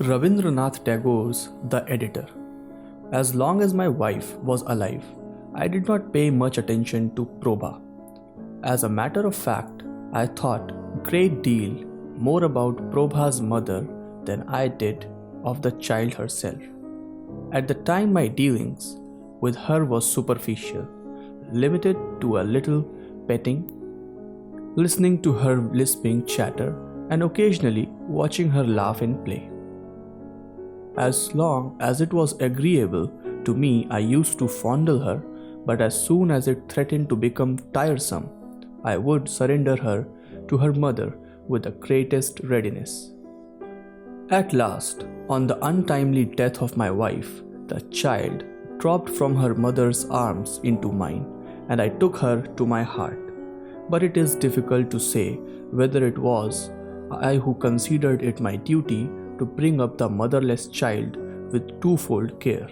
Rabindranath Tagore's The Editor. As long as my wife was alive, I did not pay much attention to Prabha. As a matter of fact, I thought a great deal more about Prabha's mother than I did of the child herself. At the time, my dealings with her was superficial, limited to a little petting, listening to her lisping chatter, and occasionally watching her laugh and play. As long as it was agreeable to me, I used to fondle her, but as soon as it threatened to become tiresome, I would surrender her to her mother with the greatest readiness. At last, on the untimely death of my wife, the child dropped from her mother's arms into mine, and I took her to my heart. But it is difficult to say whether it was I who considered it my duty to bring up the motherless child with twofold care,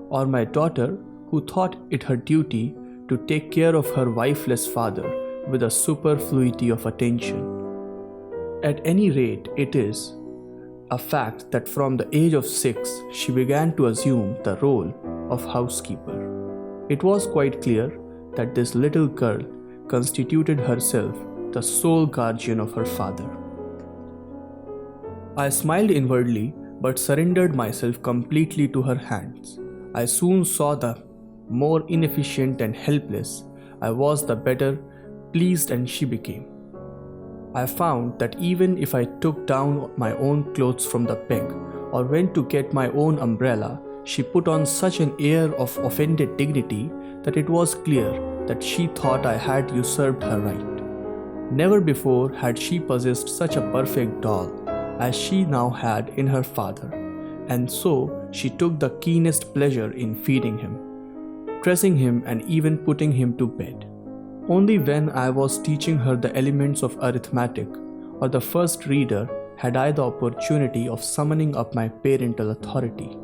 or my daughter who thought it her duty to take care of her wifeless father with a superfluity of attention. At any rate, it is a fact that from the age of 6 she began to assume the role of housekeeper. It was quite clear that this little girl constituted herself the sole guardian of her father. I smiled inwardly, but surrendered myself completely to her hands. I soon saw the more inefficient and helpless I was, the better pleased and she became. I found that even if I took down my own clothes from the peg or went to get my own umbrella, she put on such an air of offended dignity that it was clear that she thought I had usurped her right. Never before had she possessed such a perfect doll as she now had in her father, and so she took the keenest pleasure in feeding him, dressing him, and even putting him to bed. Only when I was teaching her the elements of arithmetic or the first reader had I the opportunity of summoning up my parental authority.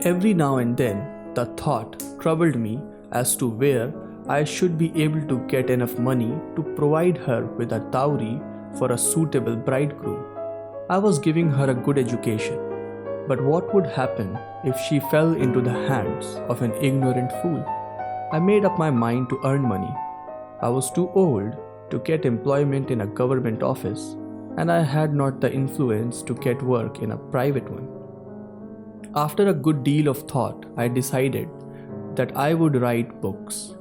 Every now and then the thought troubled me as to where I should be able to get enough money to provide her with a dowry for a suitable bridegroom. I was giving her a good education, but what would happen if she fell into the hands of an ignorant fool? I made up my mind to earn money. I was too old to get employment in a government office, and I had not the influence to get work in a private one. After a good deal of thought, I decided that I would write books.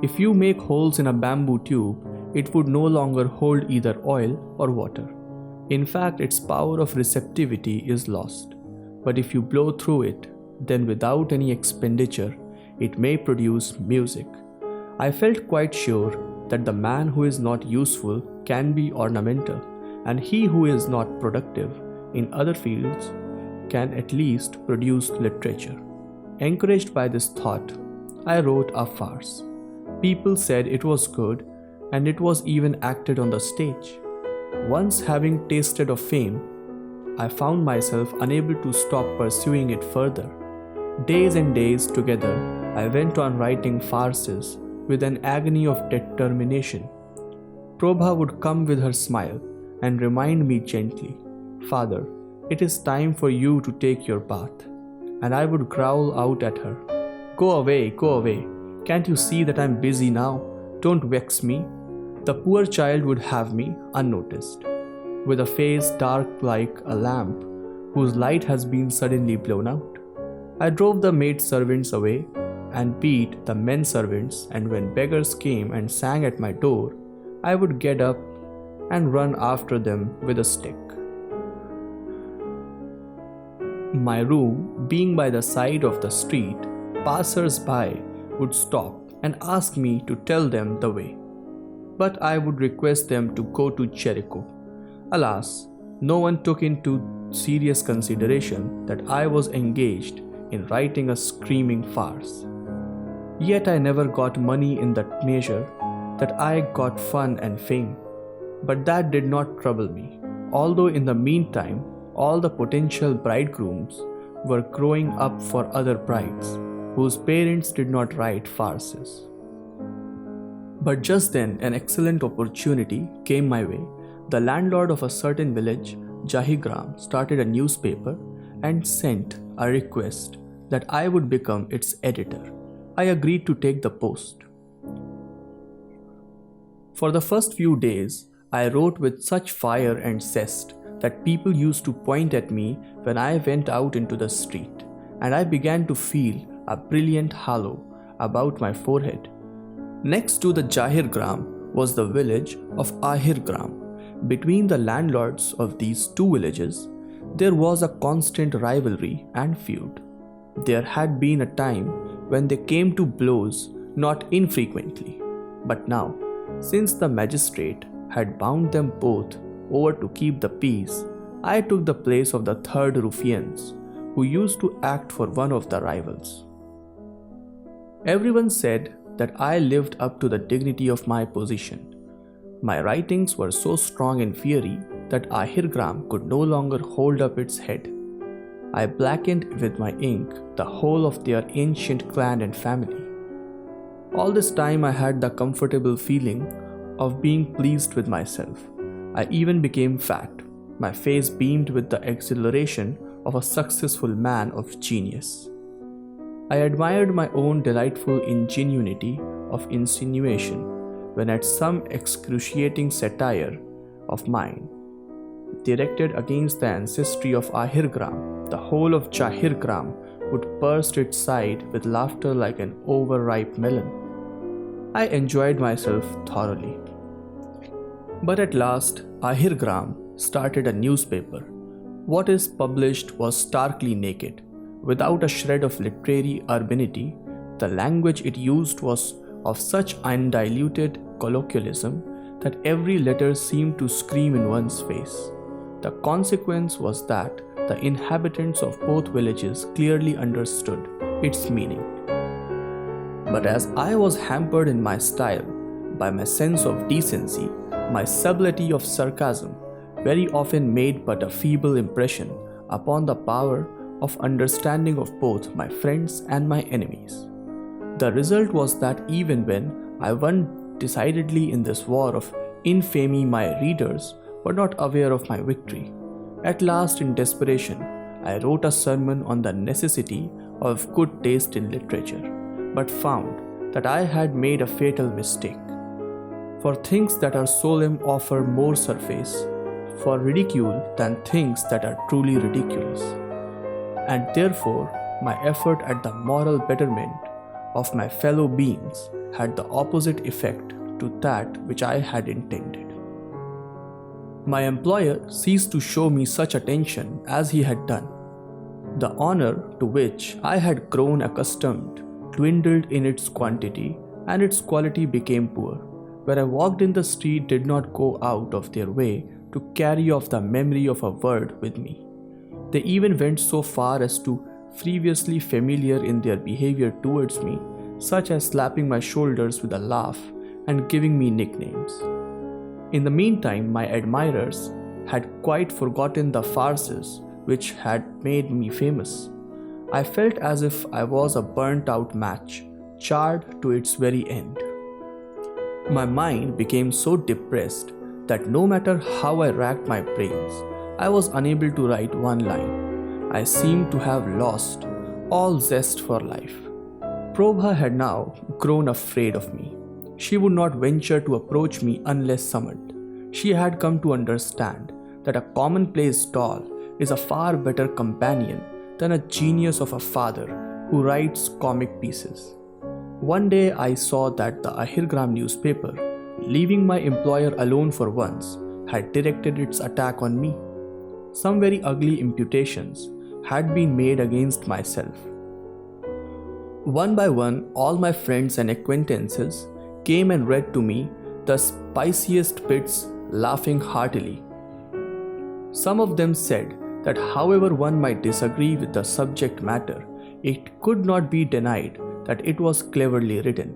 If you make holes in a bamboo tube, it would no longer hold either oil or water. In fact, its power of receptivity is lost. But if you blow through it, then without any expenditure, it may produce music. I felt quite sure that the man who is not useful can be ornamental, and he who is not productive in other fields can at least produce literature. Encouraged by this thought, I wrote a farce. People said it was good, and it was even acted on the stage. Once having tasted of fame, I found myself unable to stop pursuing it further. Days and days together, I went on writing farces with an agony of determination. Prabha would come with her smile and remind me gently, "Father, it is time for you to take your bath." And I would growl out at her, go away, can't you see that I'm busy now? Don't vex me." The poor child would have me unnoticed, with a face dark like a lamp whose light has been suddenly blown out. I drove the maid servants away and beat the men servants, and when beggars came and sang at my door, I would get up and run after them with a stick. My room being by the side of the street, passers-by would stop and ask me to tell them the way. But I would request them to go to Jericho. Alas, no one took into serious consideration that I was engaged in writing a screaming farce. Yet I never got money in that measure that I got fun and fame. But that did not trouble me, although in the meantime all the potential bridegrooms were growing up for other brides, whose parents did not write farces. But just then an excellent opportunity came my way. The landlord of a certain village, Jahigram, started a newspaper, and sent a request that I would become its editor. I agreed to take the post. For the first few days, I wrote with such fire and zest that people used to point at me when I went out into the street, and I began to feel a brilliant halo about my forehead. Next to the Jahirgram was the village of Ahirgram. Between the landlords of these two villages, there was a constant rivalry and feud. There had been a time when they came to blows not infrequently, but now, since the magistrate had bound them both over to keep the peace, I took the place of the third ruffians, who used to act for one of the rivals. Everyone said that I lived up to the dignity of my position. My writings were so strong and fiery that Ahirgram could no longer hold up its head. I blackened with my ink the whole of their ancient clan and family. All this time I had the comfortable feeling of being pleased with myself. I even became fat. My face beamed with the exhilaration of a successful man of genius. I admired my own delightful ingenuity of insinuation when at some excruciating satire of mine, directed against the ancestry of Ahirgram, the whole of Jahirgram would burst its side with laughter like an overripe melon. I enjoyed myself thoroughly. But at last, Ahirgram started a newspaper. What is published was starkly naked. Without a shred of literary urbanity, the language it used was of such undiluted colloquialism that every letter seemed to scream in one's face. The consequence was that the inhabitants of both villages clearly understood its meaning. But as I was hampered in my style by my sense of decency, my subtlety of sarcasm very often made but a feeble impression upon the power of understanding of both my friends and my enemies. The result was that even when I won decidedly in this war of infamy, my readers were not aware of my victory. At last, in desperation, I wrote a sermon on the necessity of good taste in literature, but found that I had made a fatal mistake. For things that are solemn offer more surface for ridicule than things that are truly ridiculous, and therefore my effort at the moral betterment of my fellow beings had the opposite effect to that which I had intended. My employer ceased to show me such attention as he had done. The honor to which I had grown accustomed dwindled in its quantity, and its quality became poor. Where I walked in the street did not go out of their way to carry off the memory of a word with me. They even went so far as to previously familiar in their behavior towards me, such as slapping my shoulders with a laugh and giving me nicknames. In the meantime, my admirers had quite forgotten the farces which had made me famous. I felt as if I was a burnt-out match, charred to its very end. My mind became so depressed that no matter how I racked my brains, I was unable to write one line. I seemed to have lost all zest for life. Prabha had now grown afraid of me. She would not venture to approach me unless summoned. She had come to understand that a commonplace doll is a far better companion than a genius of a father who writes comic pieces. One day I saw that the Ahirgram newspaper, leaving my employer alone for once, had directed its attack on me. Some very ugly imputations had been made against myself. One by one, all my friends and acquaintances came and read to me the spiciest bits, laughing heartily. Some of them said that however one might disagree with the subject matter, it could not be denied that it was cleverly written.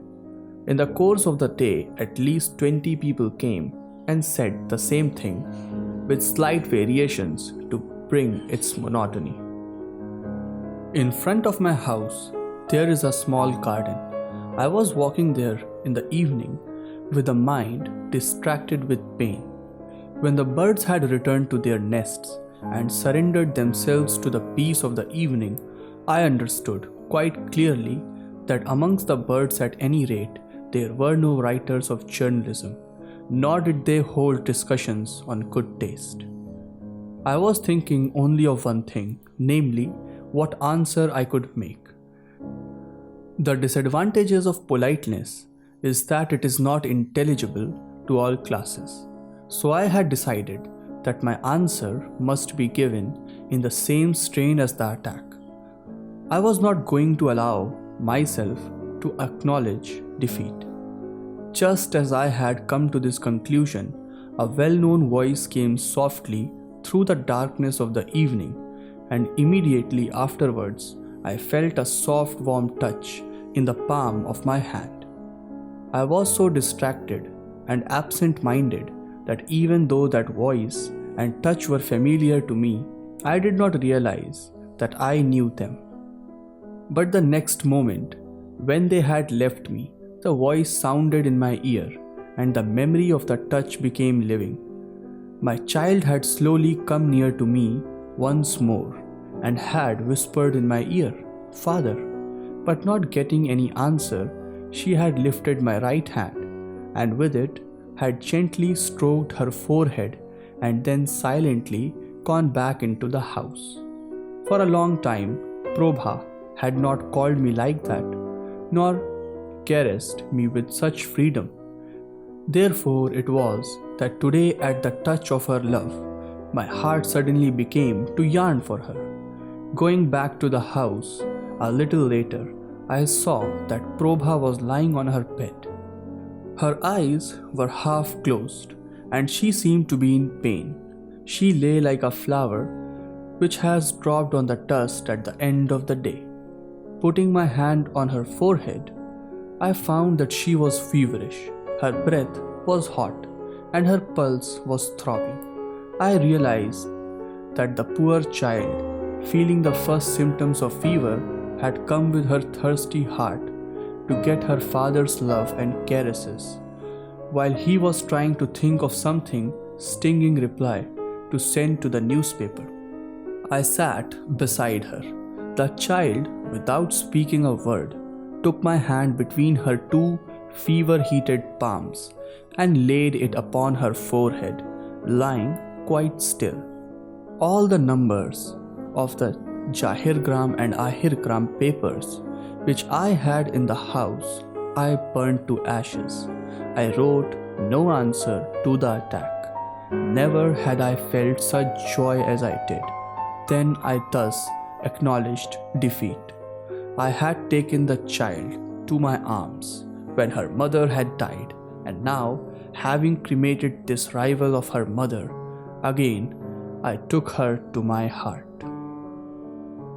In the course of the day, at least 20 people came and said the same thing, with slight variations to bring its monotony. In front of my house, there is a small garden. I was walking there in the evening with a mind distracted with pain. When the birds had returned to their nests and surrendered themselves to the peace of the evening, I understood quite clearly that amongst the birds at any rate, there were no writers of journalism, nor did they hold discussions on good taste. I was thinking only of one thing, namely, what answer I could make. The disadvantages of politeness is that it is not intelligible to all classes. So I had decided that my answer must be given in the same strain as the attack. I was not going to allow myself to acknowledge defeat. Just as I had come to this conclusion, a well-known voice came softly through the darkness of the evening, and immediately afterwards I felt a soft warm touch in the palm of my hand. I was so distracted and absent-minded that even though that voice and touch were familiar to me, I did not realize that I knew them. But the next moment, when they had left me, the voice sounded in my ear and the memory of the touch became living. My child had slowly come near to me once more and had whispered in my ear, "Father," but not getting any answer, she had lifted my right hand and with it had gently stroked her forehead and then silently gone back into the house. For a long time, Prabha had not called me like that, nor caressed me with such freedom. Therefore it was that today at the touch of her love, my heart suddenly became to yearn for her. Going back to the house a little later, I saw that Prabha was lying on her bed. Her eyes were half closed and she seemed to be in pain. She lay like a flower which has dropped on the dust at the end of the day. Putting my hand on her forehead, I found that she was feverish, her breath was hot, and her pulse was throbbing. I realized that the poor child, feeling the first symptoms of fever, had come with her thirsty heart to get her father's love and caresses, while he was trying to think of something stinging reply to send to the newspaper. I sat beside her. The child, without speaking a word, took my hand between her two fever-heated palms and laid it upon her forehead, lying quite still. All the numbers of the Jahirgram and Ahirgram papers which I had in the house, I burnt to ashes. I wrote no answer to the attack. Never had I felt such joy as I did. Then I thus acknowledged defeat. I had taken the child to my arms when her mother had died, and now, having cremated this rival of her mother, again I took her to my heart.